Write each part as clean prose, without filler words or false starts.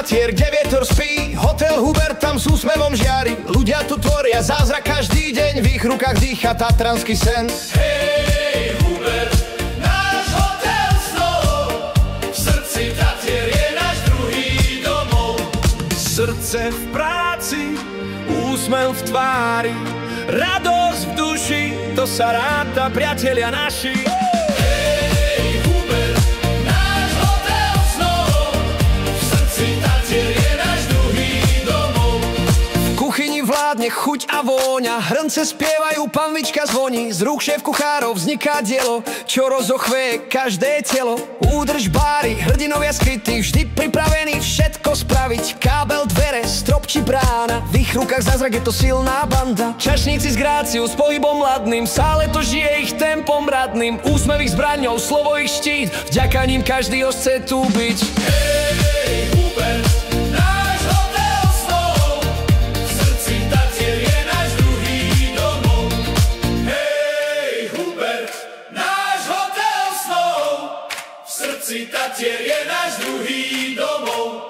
Tatier, kde vietor spí. Hotel Hubert tam s úsmevom žiari. Ľudia tu tvoria zázrak každý deň. V ich rukách dýcha tatranský sen. Hej, Hubert, náš hotel snov. V srdci Tatier je náš druhý domov. Srdce v práci, úsmev v tvári, radosť v duši, to sa ráta, priatelia naši. Hej, Hubert, náš hotel snov. V srdci Tatier je náš druhý domov. V kuchyni vládne chuť a vôňa, hrnce spievajú, panvička zvoní. Z rúk šéf kuchárov vzniká dielo, čo rozochveje každé telo. Údrž bári, hrdinovia skrytí, vždy pripravení všetko spraviť. Kábel, dvere, strop či brána, v ich rukách zázrak, je to silná banda. Čašníci s gráciou, s pohybom ladným, v sále to žije ich tempom radným. Úsmev ich zbraňou, slovo ich štít, vďaka ním každý ho chce tu byť. Hej, Hubert, náš hotel snov. V srdci Tatier je náš druhý domov. Hej, Hubert, náš hotel snov. V srdci Tatier je náš druhý domov.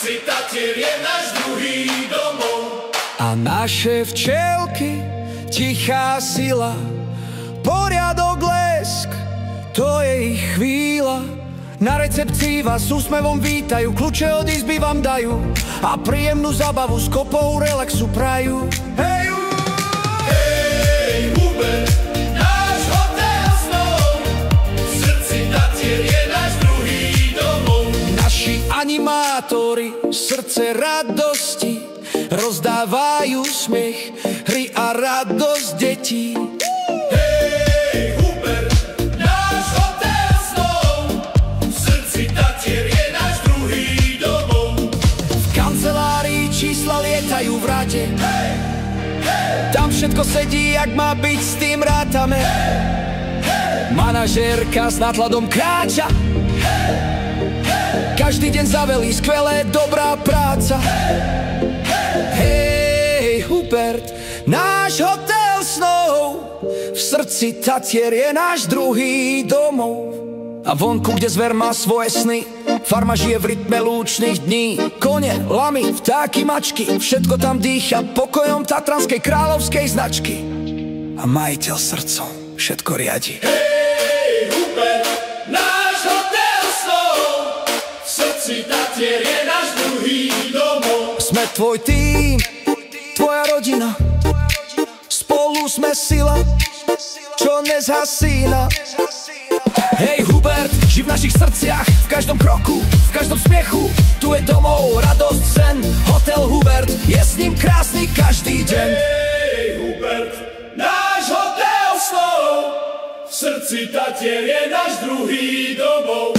Tatier je náš druhý domov. A naše včelky, tichá sila, poriadok, lesk, to je ich chvíľa. Na recepcii vás s úsmevom vítajú, kľúče od izby vám dajú a príjemnú zábavu s kopou relaxu prajú. Hej, hej, Hubert, náš hotel snov. V srdci Tatier je náš druhý domov. naši animátori, srdce radosti, rozdávajú smiech, hry a radosť detí. Hej, Hubert, náš hotel snov. V srdci Tatier je náš druhý domov. V kancelárii čísla lietajú v rade. Hej, hej, tam všetko sedí, jak má byť, s tým rátame. Manažérka s nákladom kráča. Každý deň zavelí skvelé, dobrá práca. Hej, Hubert, náš hotel snov. V srdci Tatier je náš druhý domov. A vonku, kde zver má svoje sny, farma žije v rytme lúčnych dní. Kone, lamy, vtáky, mačky, všetko tam dýcha pokojom tatranskej kráľovskej značky. A majiteľ srdcom všetko riadi. hej, Hubert, náš hotel snov. V srdci Tatier je náš druhý domov. Sme tvoj tím, tvoja rodina, spolu sme sila, čo nezhasína. Hej, Hubert, ži v našich srdciach, v každom kroku, v každom smiechu. Tu je domov, radosť, sen, hotel Hubert, je s ním krásny každý deň. Hej, Hubert, náš hotel snov. V srdci Tatier je náš druhý domov.